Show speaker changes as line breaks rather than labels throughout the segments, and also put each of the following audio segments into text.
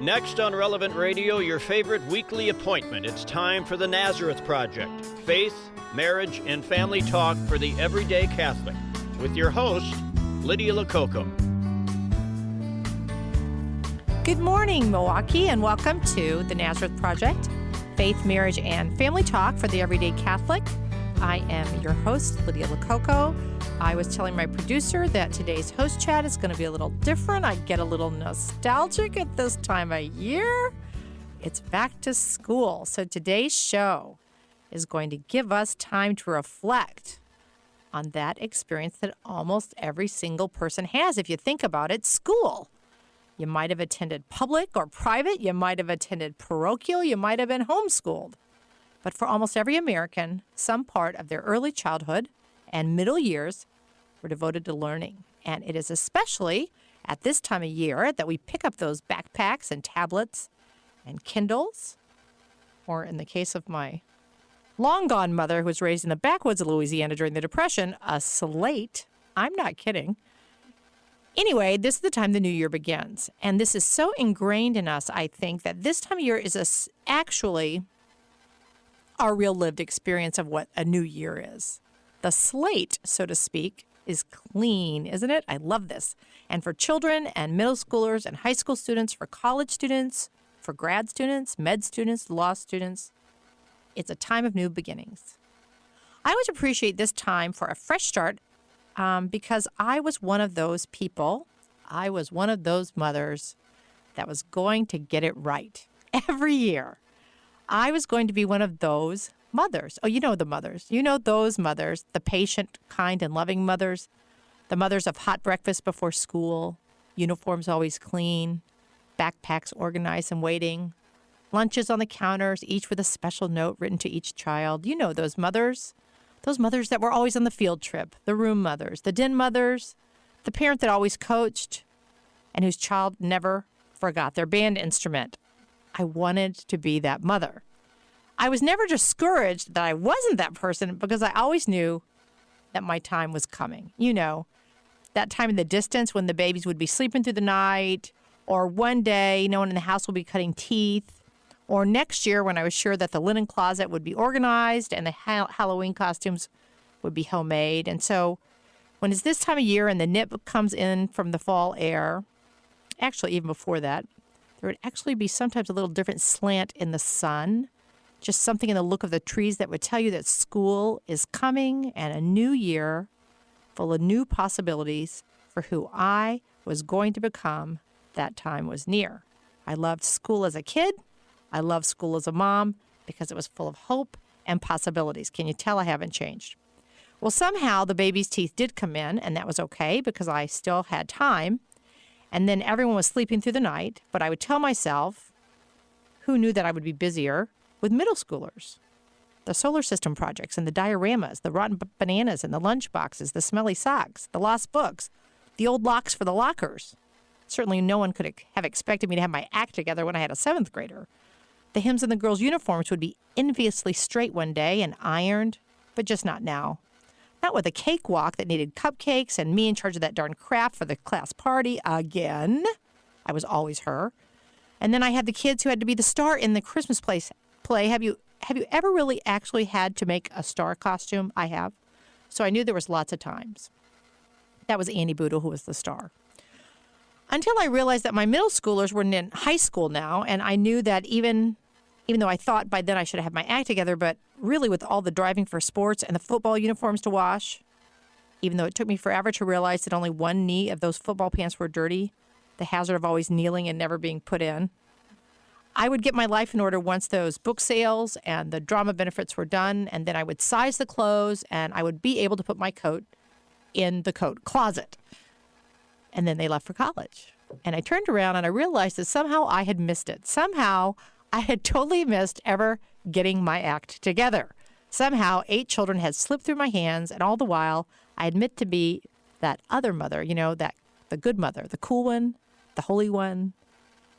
Next on Relevant Radio, your favorite weekly appointment. It's time for the Nazareth Project. Faith, marriage, and family talk for the everyday Catholic. With your host, Lydia Lococo.
Good morning, Milwaukee, and welcome to the Nazareth Project. Faith, marriage, and family talk for the everyday Catholic. I am your host, Lydia Lococo. I was telling my producer that today's host chat is going to be a little different. I get a little nostalgic at this time of year. It's back to school. So today's show is going to give us time to reflect on that experience that almost every single person has. If you think about it, school. You might have attended public or private. You might have attended parochial. You might have been homeschooled. But for almost every American, some part of their early childhood and middle years were devoted to learning. And it is especially at this time of year that we pick up those backpacks and tablets and Kindles, or in the case of my long-gone mother who was raised in the backwoods of Louisiana during the Depression, a slate. I'm not kidding. Anyway, this is the time the new year begins. And this is so ingrained in us, I think, that this time of year is actually our real lived experience of what a new year is. The slate, so to speak, is clean, isn't it? I love this. And for children and middle schoolers and high school students, for college students, for grad students, med students, law students, it's a time of new beginnings. I always appreciate this time for a fresh start because I was one of those people, I was one of those mothers that was going to get it right every year. I was going to be one of those mothers. Oh, you know the mothers. You know those mothers, the patient, kind, and loving mothers, the mothers of hot breakfast before school, uniforms always clean, backpacks organized and waiting, lunches on the counters, each with a special note written to each child. You know those mothers that were always on the field trip, the room mothers, the den mothers, the parent that always coached and whose child never forgot their band instrument. I wanted to be that mother. I was never discouraged that I wasn't that person because I always knew that my time was coming. You know, that time in the distance when the babies would be sleeping through the night, or one day no one in the house will be cutting teeth, or next year when I was sure that the linen closet would be organized and the Halloween costumes would be homemade. And so when it's this time of year and the nip comes in from the fall air, actually even before that, there would actually be sometimes a little different slant in the sun, just something in the look of the trees that would tell you that school is coming and a new year full of new possibilities for who I was going to become. That time was near. I loved school as a kid. I loved school as a mom because it was full of hope and possibilities. Can you tell I haven't changed? Well, somehow the baby's teeth did come in, and that was okay because I still had time. And then everyone was sleeping through the night, but I would tell myself, who knew that I would be busier with middle schoolers? The solar system projects and the dioramas, the rotten bananas and the lunch boxes, the smelly socks, the lost books, the old locks for the lockers. Certainly no one could have expected me to have my act together when I had a 7th grader. The hymns in the girls' uniforms would be enviously straight one day and ironed, but just not now. Not with a cakewalk that needed cupcakes and me in charge of that darn craft for the class party again. I was always her. And then I had the kids who had to be the star in the Christmas play. Have you ever really actually had to make a star costume? I have. So I knew there was lots of times. That was Annie Boodle who was the star. Until I realized that my middle schoolers were in high school now, and I knew that even though I thought by then I should have my act together, but really with all the driving for sports and the football uniforms to wash, even though it took me forever to realize that only one knee of those football pants were dirty, the hazard of always kneeling and never being put in, I would get my life in order once those book sales and the drama benefits were done, and then I would size the clothes, and I would be able to put my coat in the coat closet. And then they left for college. And I turned around and I realized that somehow I had missed it. Somehow I had totally missed ever getting my act together. Somehow 8 children had slipped through my hands, and all the while I admit to be that other mother, that the good mother, the cool one, the holy one,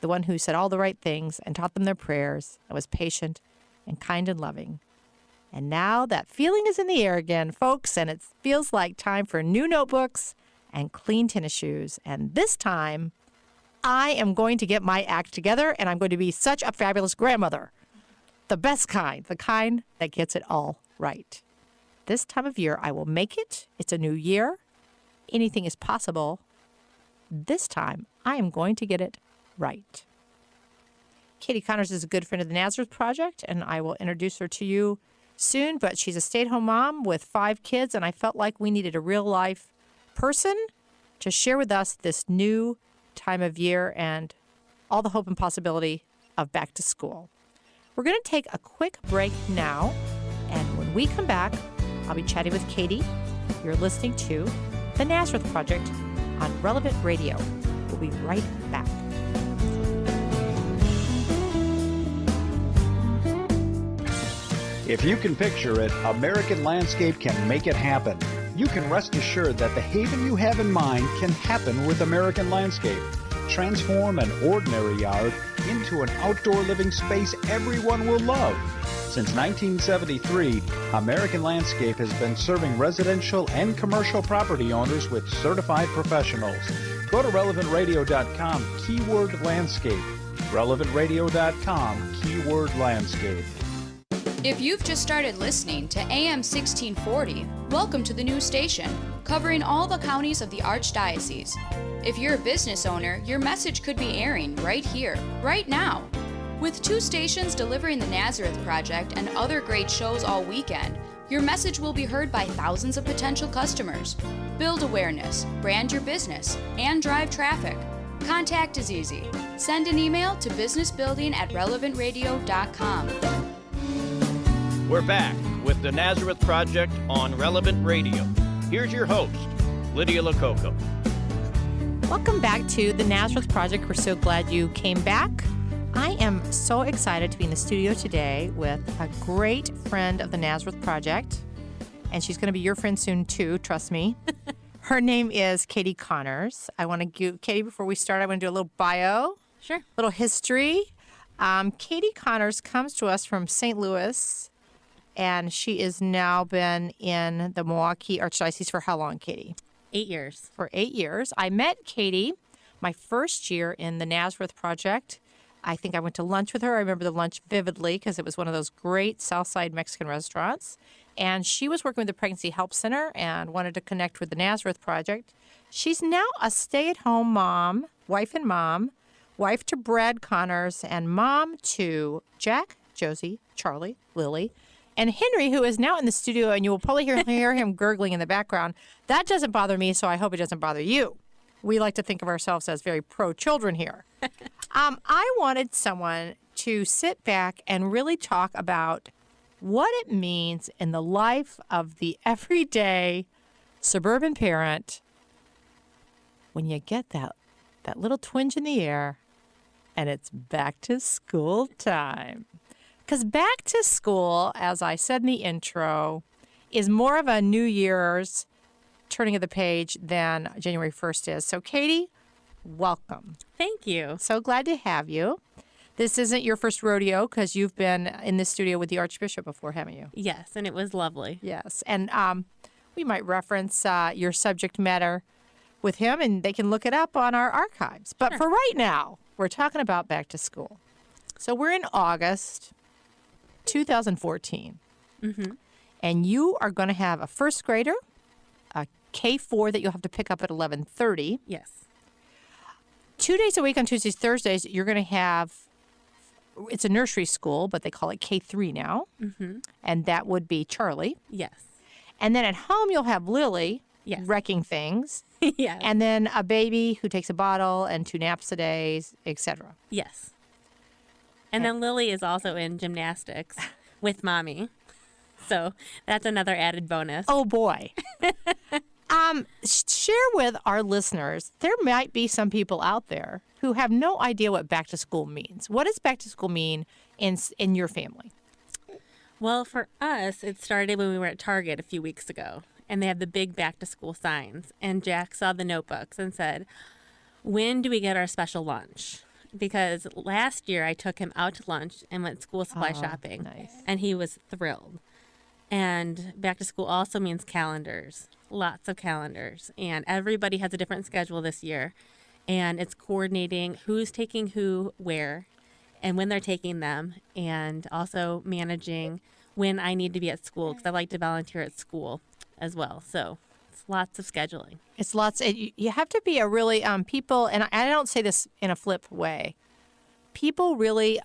the one who said all the right things and taught them their prayers and was patient and kind and loving. And now that feeling is in the air again, folks, and it feels like time for new notebooks and clean tennis shoes. And this time, I am going to get my act together, and I'm going to be such a fabulous grandmother. The best kind, the kind that gets it all right. This time of year, I will make it. It's a new year. Anything is possible. This time, I am going to get it right. Katy Conners is a good friend of the Nazareth Project, and I will introduce her to you soon, but she's a stay-at-home mom with 5 kids, and I felt like we needed a real-life person to share with us this new time of year and all the hope and possibility of back to school. We're going to take a quick break now, and when we come back, I'll be chatting with Katy. You're listening to The Nazareth Project on Relevant Radio. We'll be right back.
If you can picture it, American Landscape can make it happen. You can rest assured that the haven you have in mind can happen with American Landscape. Transform an ordinary yard into an outdoor living space everyone will love. Since 1973, American Landscape has been serving residential and commercial property owners with certified professionals. Go to relevantradio.com, keyword landscape. relevantradio.com, keyword landscape.
If you've just started listening to AM 1640, welcome to the new station, covering all the counties of the Archdiocese. If you're a business owner, your message could be airing right here, right now. With 2 stations delivering the Nazareth Project and other great shows all weekend, your message will be heard by thousands of potential customers. Build awareness, brand your business, and drive traffic. Contact is easy. Send an email to businessbuilding@relevantradio.com.
We're back with the Nazareth Project on Relevant Radio. Here's your host, Lydia Lococo.
Welcome back to the Nazareth Project. We're so glad you came back. I am so excited to be in the studio today with a great friend of the Nazareth Project, and she's going to be your friend soon too, trust me. Her name is Katy Conners. I want to give, Katy, before we start, I want to do a little bio.
Sure.
Little history. Katy Conners comes to us from St. Louis, and she has now been in the Milwaukee Archdiocese for how long, Katy?
8 years.
For 8 years. I met Katy my first year in the Nazareth Project. I think I went to lunch with her. I remember the lunch vividly because it was one of those great Southside Mexican restaurants. And she was working with the Pregnancy Help Center and wanted to connect with the Nazareth Project. She's now a stay-at-home mom, wife to Brad Conners, and mom to Jack, Josie, Charlie, Lily, and Henry, who is now in the studio, and you will probably hear him gurgling in the background. That doesn't bother me, so I hope it doesn't bother you. We like to think of ourselves as very pro-children here. I wanted someone to sit back and really talk about what it means in the life of the everyday suburban parent when you get that little twinge in the air and it's back to school time. Because back to school, as I said in the intro, is more of a New Year's turning of the page than January 1st is. So, Katy, welcome.
Thank you.
So glad to have you. This isn't your first rodeo because you've been in the studio with the Archbishop before, haven't you?
Yes, and it was lovely.
Yes. And we might reference your subject matter with him, and they can look it up on our archives. But for right now, we're talking about back to school. So we're in August 2014.
Mm-hmm.
And you are going to have a first grader, a K4 that you'll have to pick up at 11:30.
Yes.
2 days a week on Tuesdays, Thursdays, you're going to have, it's a nursery school, but they call it K3 now.
Mm-hmm.
And that would be Charlie.
Yes.
And then at home, you'll have Lily wrecking things.
Yes.
And then a baby who takes a bottle and 2 naps a day, etc.
Yes. And then Lily is also in gymnastics with Mommy. So that's another added bonus.
Oh, boy. Share with our listeners, there might be some people out there who have no idea what back to school means. What does back to school mean in your family?
Well, for us, it started when we were at Target a few weeks ago, and they have the big back to school signs. And Jack saw the notebooks and said, when do we get our special lunch? Because last year I took him out to lunch and went school supply shopping, and he was thrilled. And back to school also means calendars, lots of calendars, and everybody has a different schedule this year. And it's coordinating who's taking who where and when they're taking them, and also managing when I need to be at school, because I like to volunteer at school as well. So it's lots of scheduling.
It's lots. You have to be a really people, and I don't say this in a flip way. People really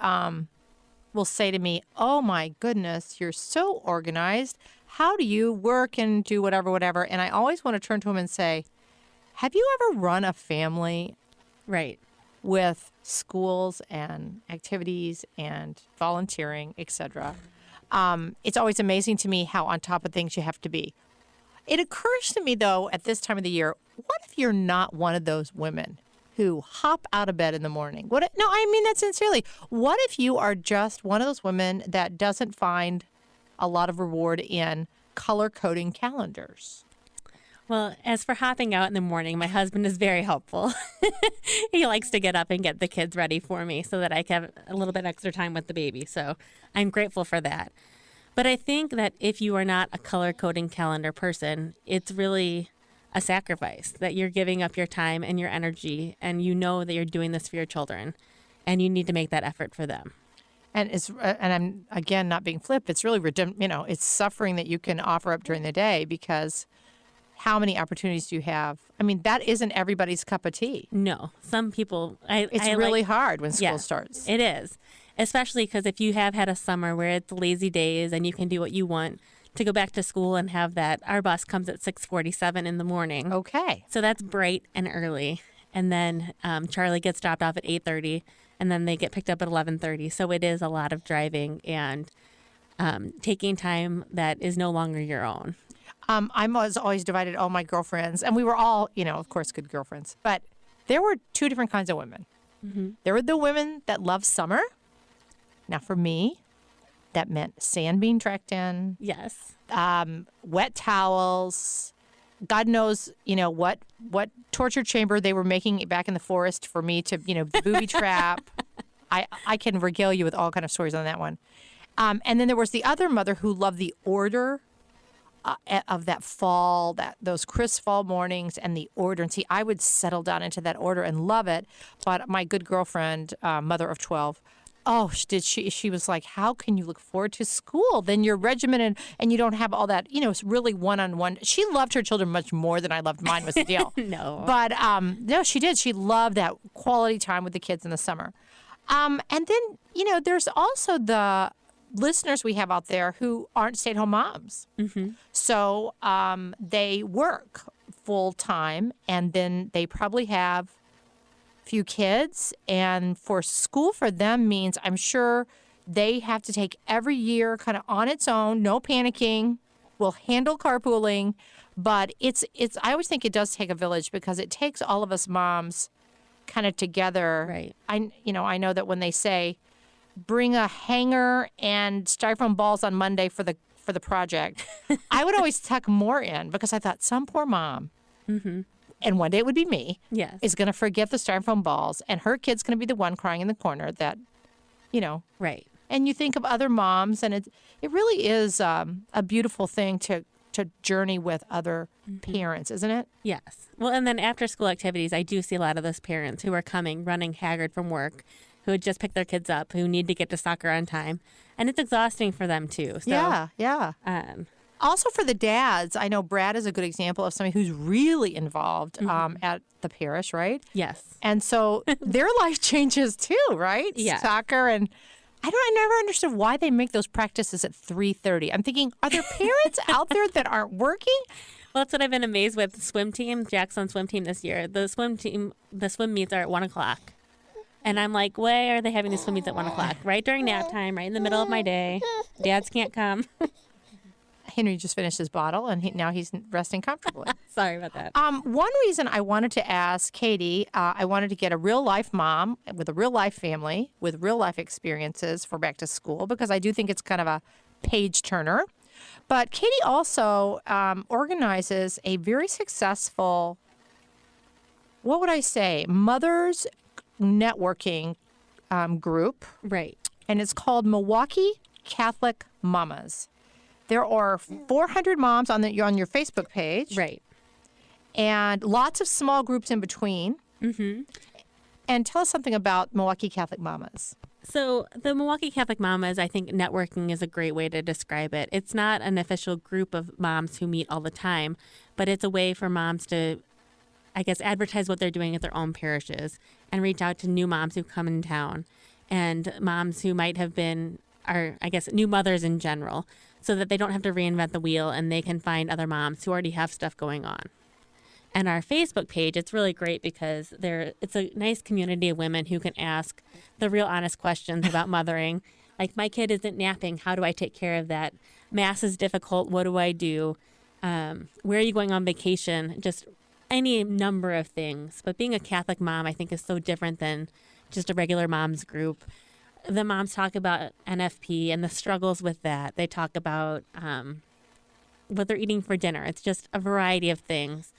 will say to me, "Oh my goodness, you're so organized. How do you work and do whatever?" And I always want to turn to them and say, "Have you ever run a family
Right.
with schools and activities and volunteering, etc.? It's always amazing to me how on top of things you have to be." It occurs to me, though, at this time of the year, what if you're not one of those women who hop out of bed in the morning? No, I mean that sincerely. What if you are just one of those women that doesn't find a lot of reward in color coding calendars?
Well, as for hopping out in the morning, my husband is very helpful. He likes to get up and get the kids ready for me so that I can have a little bit extra time with the baby. So I'm grateful for that. But I think that if you are not a color coding calendar person, it's really a sacrifice that you're giving up your time and your energy, and you know that you're doing this for your children, and you need to make that effort for them.
And I'm again not being flip. It's really it's suffering that you can offer up during the day, because how many opportunities do you have? I mean, that isn't everybody's cup of tea.
No, some people.
It's really hard when school starts.
It is, especially because if you have had a summer where it's lazy days and you can do what you want, to go back to school and have that. Our bus comes at 6:47 in the morning.
Okay.
So that's bright and early. And then Charlie gets dropped off at 8:30, and then they get picked up at 11:30. So it is a lot of driving and taking time that is no longer your own.
I was always divided, all my girlfriends, and we were all, of course, good girlfriends. But there were two different kinds of women. Mm-hmm. There were the women that loved summer. Now, for me, that meant sand being tracked in.
Yes.
Wet towels. God knows, what torture chamber they were making back in the forest for me to, booby trap. I can regale you with all kind of stories on that one. And then there was the other mother who loved the order of that fall, those crisp fall mornings and the order. And see, I would settle down into that order and love it. But my good girlfriend, mother of 12, she was like, how can you look forward to school? Then you're regimented and you don't have all that, it's really one-on-one. She loved her children much more than I loved mine, was the deal.
No.
But no, she did. She loved that quality time with the kids in the summer. And then, there's also the listeners we have out there who aren't stay-at-home moms. Mm-hmm. So they work full-time, and then they probably have few kids, and for school for them means, I'm sure, they have to take every year kind of on its own, no panicking. We'll handle carpooling, but it's I always think it does take a village, because it takes all of us moms kind of together.
Right.
I know that when they say bring a hanger and styrofoam balls on Monday for the project, I would always tuck more in, because I thought some poor mom. Mm-hmm. And one day it would be me,
yes,
is going to forget the styrofoam balls, and her kid's going to be the one crying in the corner that,
Right.
And you think of other moms, and it really is a beautiful thing to journey with other parents, isn't it?
Yes. Well, and then after school activities, I do see a lot of those parents who are coming, running haggard from work, who had just picked their kids up, who need to get to soccer on time. And it's exhausting for them, too. So,
yeah. Also for the dads, I know Brad is a good example of somebody who's really involved at the parish, right?
Yes.
And so their life changes too, right?
Yeah.
Soccer, and I never understood why they make those practices at 3:30. I'm thinking, are there parents out there that aren't working?
Well, that's what I've been amazed with the swim team, Jackson's swim team this year. The swim meets are at 1:00. And I'm like, why are they having the swim meets at 1:00? Right during nap time, right in the middle of my day. Dads can't come.
Henry just finished his bottle, and now he's resting comfortably.
Sorry about that.
One reason I wanted to ask Katy, I wanted to get a real-life mom with a real-life family with real-life experiences for back to school, because I do think it's kind of a page-turner. But Katy also organizes a very successful, what would I say, mothers networking group.
Right.
And it's called Milwaukee Catholic Mamas. There are 400 moms on your Facebook page.
Right.
And lots of small groups in between. Mm-hmm. And tell us something about Milwaukee Catholic Mamas.
So the Milwaukee Catholic Mamas, I think networking is a great way to describe it. It's not an official group of moms who meet all the time, but it's a way for moms to, I guess, advertise what they're doing at their own parishes and reach out to new moms who come in town and moms who might have been, or I guess, new mothers in general, so that they don't have to reinvent the wheel and they can find other moms who already have stuff going on. And our Facebook page, it's really great because it's a nice community of women who can ask the real honest questions about mothering. Like, my kid isn't napping. How do I take care of that? Mass is difficult. What do I do? Where are you going on vacation? Just any number of things. But being a Catholic mom, I think, is so different than just a regular mom's group. The moms talk about NFP and the struggles with that. They talk about what they're eating for dinner. It's just a variety of things.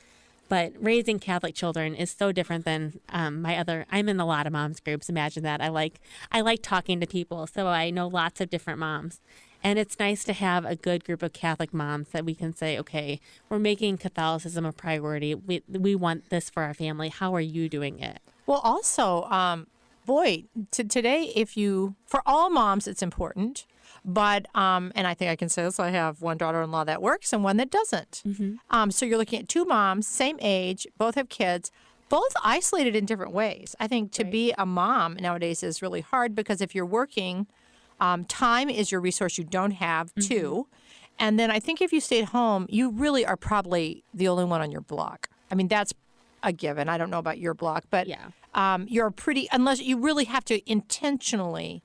But raising Catholic children is so different than I'm in a lot of moms groups. Imagine that. I like talking to people, so I know lots of different moms. And it's nice to have a good group of Catholic moms that we can say, okay, we're making Catholicism a priority. We want this for our family. How are you doing it?
Well, also, today, for all moms, it's important. But, and I think I can say this, I have one daughter-in-law that works and one that doesn't. Mm-hmm. So you're looking at two moms, same age, both have kids, both isolated in different ways. I think to be a mom nowadays is really hard because if you're working, time is your resource you don't have, too. And then I think if you stay at home, you really are probably the only one on your block. I mean, that's a given. I don't know about your block, but you're unless you really have to intentionally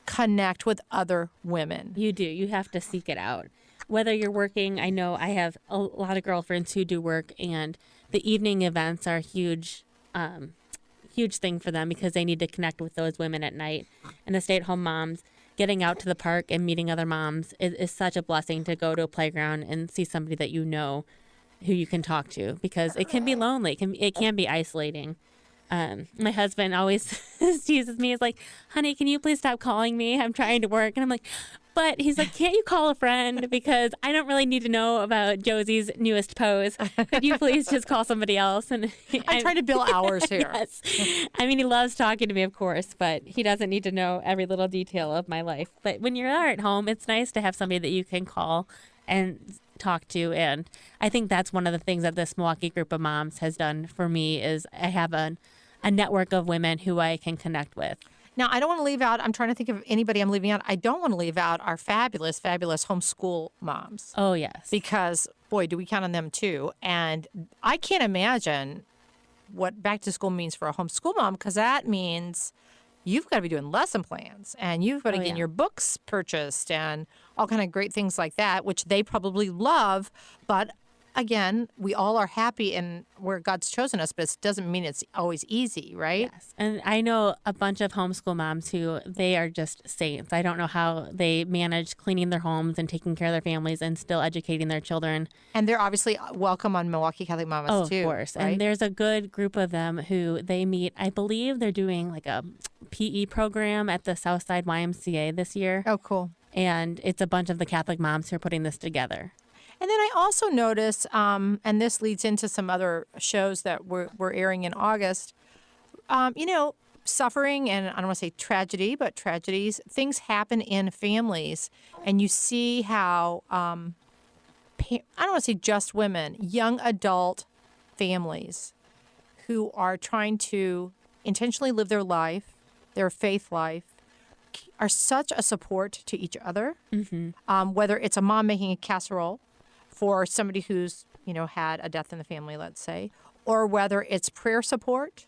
connect with other women.
You do. You have to seek it out. Whether you're working, I know I have a lot of girlfriends who do work, and the evening events are a huge thing for them because they need to connect with those women at night. And the stay-at-home moms, getting out to the park and meeting other moms is such a blessing to go to a playground and see somebody that you know who you can talk to because it can be lonely. It can be isolating. My husband always teases me. He's like, honey, can you please stop calling me? I'm trying to work. And I'm like, but he's like, can't you call a friend? Because I don't really need to know about Josie's newest pose. Could you please just call somebody else? And
I'm trying to bill hours here.
Yes. I mean, he loves talking to me, of course, but he doesn't need to know every little detail of my life. But when you're at home, it's nice to have somebody that you can call and talk to. And I think that's one of the things that this Milwaukee group of moms has done for me is I have a network of women who I can connect with.
Now, I don't want to leave out, I'm trying to think of anybody I'm leaving out. I don't want to leave out our fabulous, fabulous homeschool moms.
Oh, yes.
Because, boy, do we count on them too. And I can't imagine what back to school means for a homeschool mom because that means you've got to be doing lesson plans and you've got to get your books purchased and all kind of great things like that, which they probably love. But again, we all are happy in where God's chosen us, but it doesn't mean it's always easy, right?
Yes. And I know a bunch of homeschool moms who they are just saints. I don't know how they manage cleaning their homes and taking care of their families and still educating their children.
And they're obviously welcome on Milwaukee Catholic Mamas too.
Of course.
Right?
And there's a good group of them who they meet. I believe they're doing like a PE program at the Southside YMCA this year.
Oh, cool.
And it's a bunch of the Catholic moms who are putting this together.
And then I also noticed, and this leads into some other shows that we're airing in August, suffering, and I don't want to say tragedy, but tragedies, things happen in families. And you see how, I don't want to say just women, young adult families who are trying to intentionally live their life, their faith life, are such a support to each other. Mm-hmm. Whether it's a mom making a casserole for somebody who's, had a death in the family, let's say, or whether it's prayer support,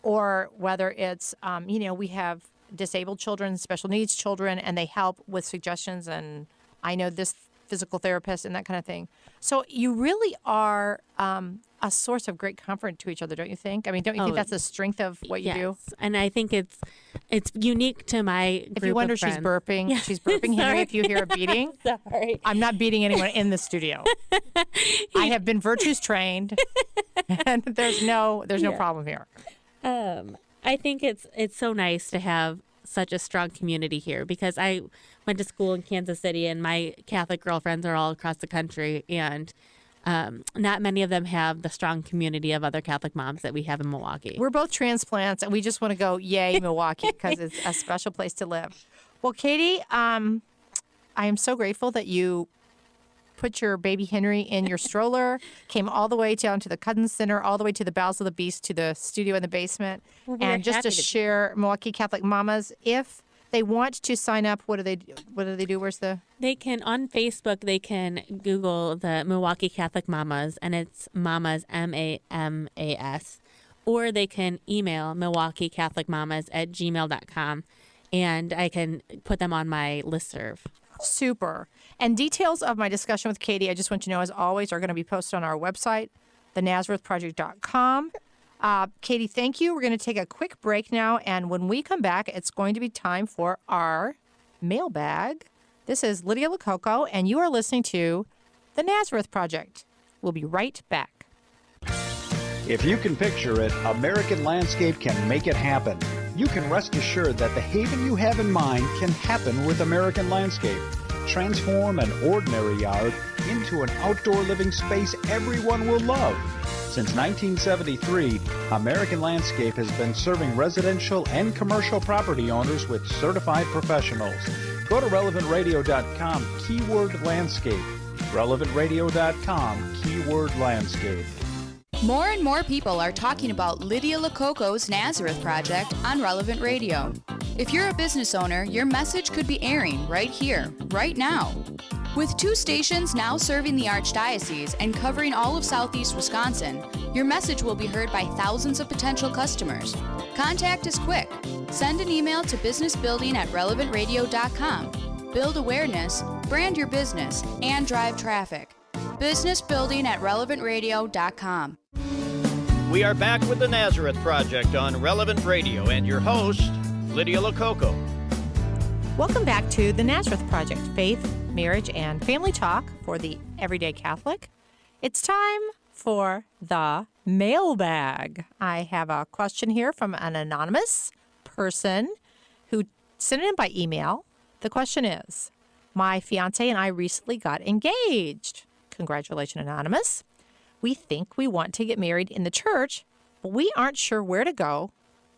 or whether it's, we have disabled children, special needs children, and they help with suggestions, and I know this physical therapist and that kind of thing. So you really are a source of great comfort to each other, don't you think? I mean, don't you think that's the strength of what you do?
And I think it's unique to my group.
If you wonder,
of friends.
she's burping. She's burping, Henry, if you hear a beating.
Sorry.
I'm not beating anyone in the studio. I have been virtues trained, and there's no problem here.
I think it's so nice to have such a strong community here because I went to school in Kansas City and my Catholic girlfriends are all across the country, and Not many of them have the strong community of other Catholic moms that we have in Milwaukee.
We're both transplants, and we just want to go, yay, Milwaukee, because it's a special place to live. Well, Katy, I am so grateful that you put your baby Henry in your stroller, came all the way down to the Cousin Center, all the way to the Bowels of the Beast, to the studio in the basement, and just to share Milwaukee Catholic Mamas. If they want to sign up, what do they do? Where's the?
They can, on Facebook, they can Google the Milwaukee Catholic Mamas, and it's Mamas, MAMAS, or they can email MilwaukeeCatholicMamas@gmail.com, and I can put them on my listserv.
Super. And details of my discussion with Katy, I just want you to know, as always, are going to be posted on our website, thenazarethproject.com. Katy, thank you. We're going to take a quick break now, and when we come back, it's going to be time for our mailbag. This is Lydia Lococo, and you are listening to The Nazareth Project. We'll be right back.
If you can picture it, American Landscape can make it happen. You can rest assured that the haven you have in mind can happen with American Landscape. Transform an ordinary yard into an outdoor living space everyone will love. Since 1973, American Landscape has been serving residential and commercial property owners with certified professionals. Go to relevantradio.com, keyword landscape. relevantradio.com, keyword landscape.
More and more people are talking about Lydia Lococo's Nazareth Project on Relevant Radio. If you're a business owner, your message could be airing right here, right now. With 2 stations now serving the Archdiocese and covering all of southeast Wisconsin, your message will be heard by thousands of potential customers. Contact is quick. Send an email to businessbuilding@relevantradio.com. Build awareness, brand your business, and drive traffic. Businessbuilding@relevantradio.com.
We are back with the Nazareth Project on Relevant Radio and your host, Lydia Lococo.
Welcome back to the Nazareth Project, faith, marriage, and family talk for the everyday Catholic. It's time for the mailbag. I have a question here from an anonymous person who sent it in by email. The question is, my fiance and I recently got engaged. Congratulations, Anonymous. We think we want to get married in the church, but we aren't sure where to go,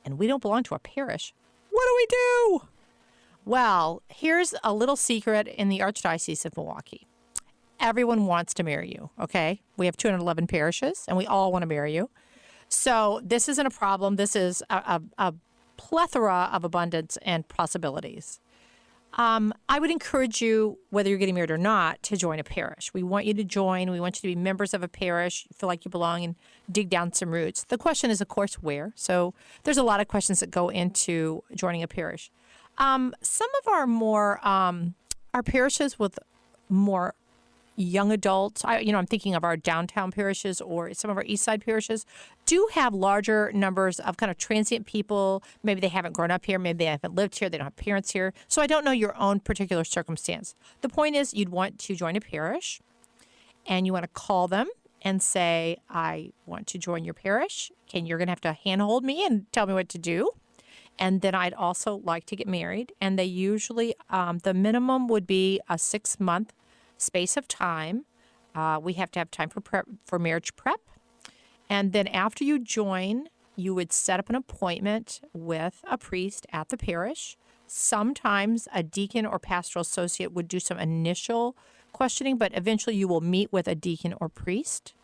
and we don't belong to a parish. What do we do? Well, here's a little secret in the Archdiocese of Milwaukee. Everyone wants to marry you, okay? We have 211 parishes, and we all want to marry you. So this isn't a problem. This is a plethora of abundance and possibilities. I would encourage you, whether you're getting married or not, to join a parish. We want you to join. We want you to be members of a parish, feel like you belong, and dig down some roots. The question is, of course, where? So there's a lot of questions that go into joining a parish. Some of our parishes with more young adults, I'm thinking of our downtown parishes or some of our east side parishes, do have larger numbers of kind of transient people. Maybe they haven't grown up here. Maybe they haven't lived here. They don't have parents here. So I don't know your own particular circumstance. The point is, you'd want to join a parish, and you want to call them and say, I want to join your parish. You're going to have to handhold me and tell me what to do. And then I'd also like to get married. And they usually, the minimum would be a 6-month space of time. We have to have time for marriage prep. And then after you join, you would set up an appointment with a priest at the parish. Sometimes a deacon or pastoral associate would do some initial questioning, but eventually you will meet with a deacon or priest,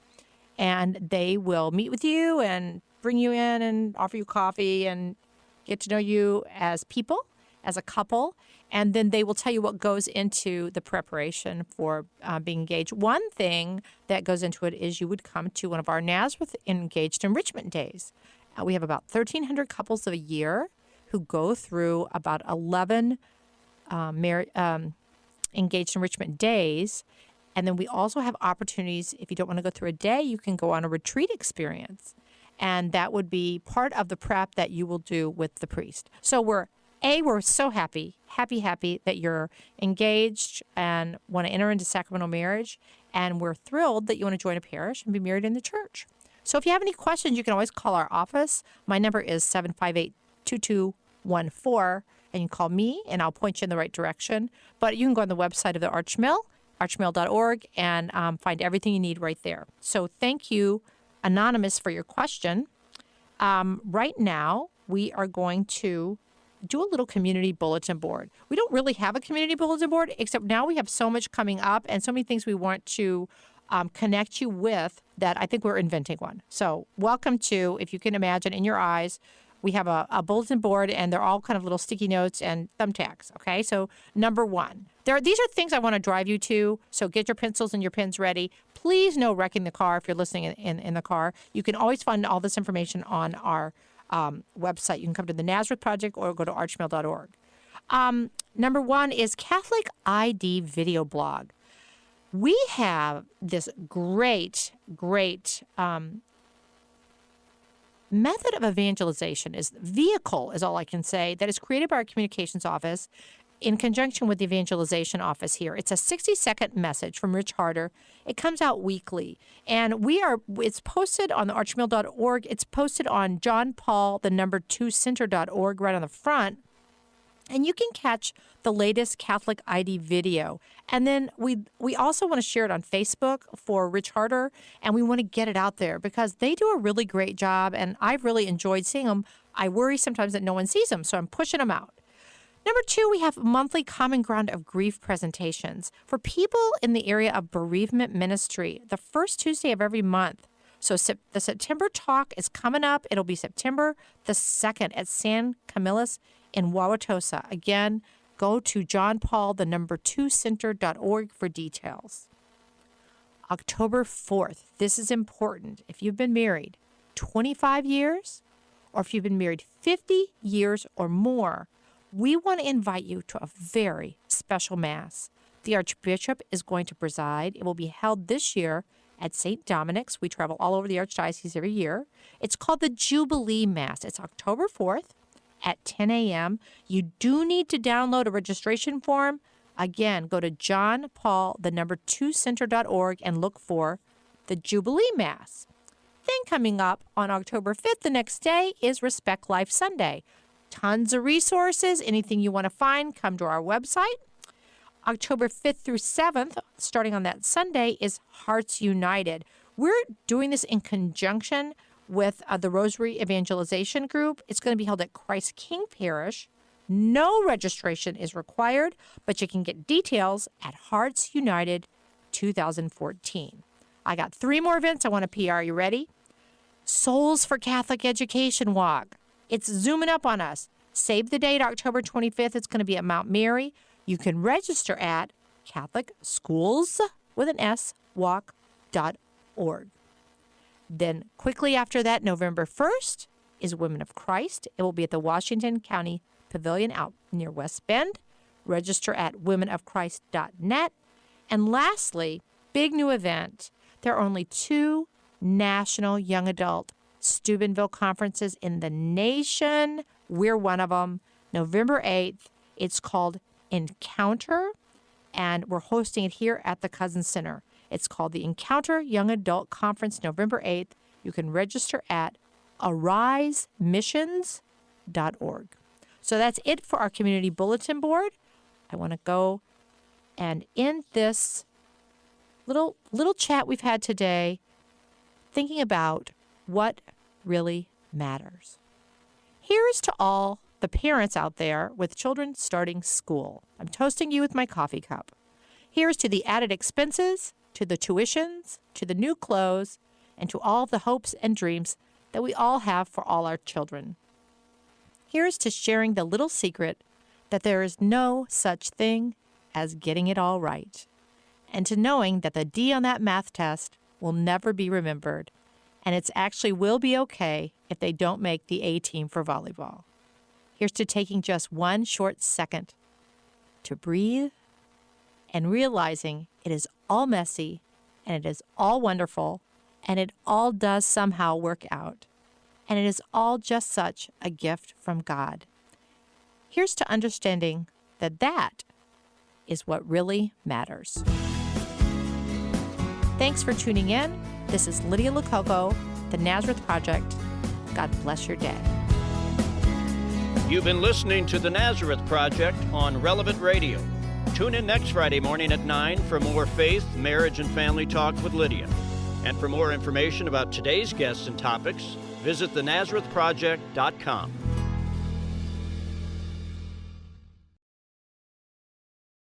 and they will meet with you and bring you in and offer you coffee and get to know you as people, as a couple, and then they will tell you what goes into the preparation for being engaged. One thing that goes into it is you would come to one of our Nazareth Engaged Enrichment Days. We have about 1,300 couples a year who go through about 11 Engaged Enrichment Days, and then we also have opportunities. If you don't want to go through a day, you can go on a retreat experience, and that would be part of the prep that you will do with the priest. So we're so happy that you're engaged and want to enter into sacramental marriage, and we're thrilled that you want to join a parish and be married in the church. So if you have any questions, you can always call our office. My number is 758-2214, and you can call me, and I'll point you in the right direction. But you can go on the website of the Archmill, archmail.org and find everything you need right there. So thank you, Anonymous, for your question. Right now, we are going to do a little community bulletin board. We don't really have a community bulletin board, except now we have so much coming up and so many things we want to connect you with that I think we're inventing one. So welcome to, if you can imagine in your eyes, we have a bulletin board, and they're all kind of little sticky notes and thumbtacks, okay? So number one, these are things I want to drive you to, so get your pencils and your pens ready. Please no wrecking the car if you're listening in the car. You can always find all this information on our website. You can come to the Nazareth Project or go to archmail.org. Number one is Catholic ID video blog. We have this great method of evangelization vehicle is all I can say, that is created by our communications office in conjunction with the evangelization office here. It's a 60-second message from Rich Harder. It comes out weekly, and it's posted on the archmail.org. It's posted on johnpaul2center.org right on the front. And you can catch the latest Catholic ID video. And then we also want to share it on Facebook for Rich Harder, and we want to get it out there because they do a really great job, and I've really enjoyed seeing them. I worry sometimes that no one sees them, so I'm pushing them out. Number two, we have monthly Common Ground of Grief presentations for people in the area of bereavement ministry, the first Tuesday of every month. So the September talk is coming up. It'll be September the 2nd at San Camillus in Wauwatosa. Again, go to johnpaul2center.org for details. October 4th, this is important. If you've been married 25 years or if you've been married 50 years or more, we want to invite you to a very special Mass. The Archbishop is going to preside. It will be held this year at St. Dominic's. We travel all over the Archdiocese every year. It's called the Jubilee Mass. It's October 4th at 10 a.m. You do need to download a registration form. Again, go to johnpaul2center.org and look for the Jubilee Mass. Then coming up on October 5th, the next day, is Respect Life Sunday. Tons of resources. Anything you want to find, come to our website. October 5th through 7th, starting on that Sunday, is Hearts United. We're doing this in conjunction with the Rosary Evangelization Group. It's going to be held at Christ King Parish. No registration is required, but you can get details at Hearts United 2014. I got 3 more events I want to PR. You ready? Souls for Catholic Education Walk. It's zooming up on us. Save the date, October 25th. It's going to be at Mount Mary. You can register at CatholicSchools.walk.org. Then quickly after that, November 1st, is Women of Christ. It will be at the Washington County Pavilion out near West Bend. Register at womenofchrist.net. And lastly, big new event. There are only 2 national young adult Steubenville conferences in the nation. We're one of them. November 8th. It's called Encounter, and we're hosting it here at the Cousins Center. It's called the Encounter Young Adult Conference, November 8th. You can register at arisemissions.org. So that's it for our community bulletin board. I want to go and end this little chat we've had today thinking about what really matters. Here is to all the parents out there with children starting school. I'm toasting you with my coffee cup. Here's to the added expenses, to the tuitions, to the new clothes, and to all the hopes and dreams that we all have for all our children. Here's to sharing the little secret that there is no such thing as getting it all right, and to knowing that the D on that math test will never be remembered, and it's actually will be okay if they don't make the A team for volleyball. Here's to taking just one short second to breathe and realizing it is all messy and it is all wonderful and it all does somehow work out. And it is all just such a gift from God. Here's to understanding that that is what really matters. Thanks for tuning in. This is Lydia Lococo, the Nazareth Project. God bless your day.
You've been listening to the Nazareth Project on Relevant Radio. Tune in next Friday morning at 9 for more faith, marriage, and family talk with Lydia. And for more information about today's guests and topics, visit thenazarethproject.com.